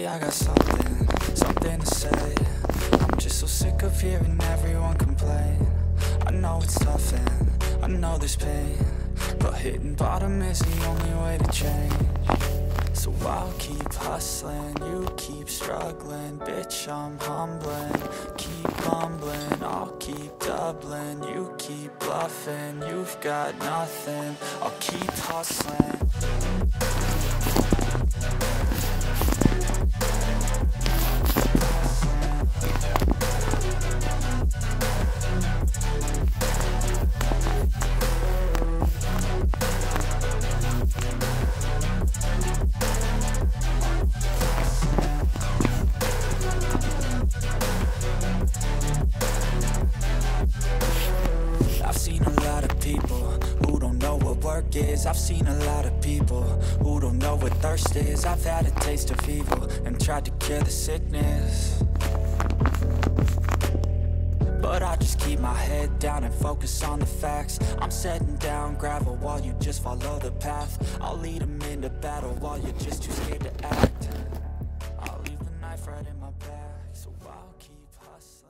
Lately I got something to say. I'm just so sick of hearing everyone complain. I know it's tough and I know there's pain, but hitting bottom is the only way to change. So I'll keep hustling, you keep struggling. Bitch, I'm humbling, keep bumbling. I'll keep doubling, you keep bluffing. You've got nothing, I'll keep hustling. I've seen a lot of people who don't know what work is. I've seen a lot of people who don't know what thirst is. I've had a taste of evil and tried to cure the sickness, but I just keep my head down and focus on the facts. I'm setting down gravel while you just follow the path. I'll lead them into battle while you're just too scared to act. I'll leave the knife right in my back, so I'll keep hustling.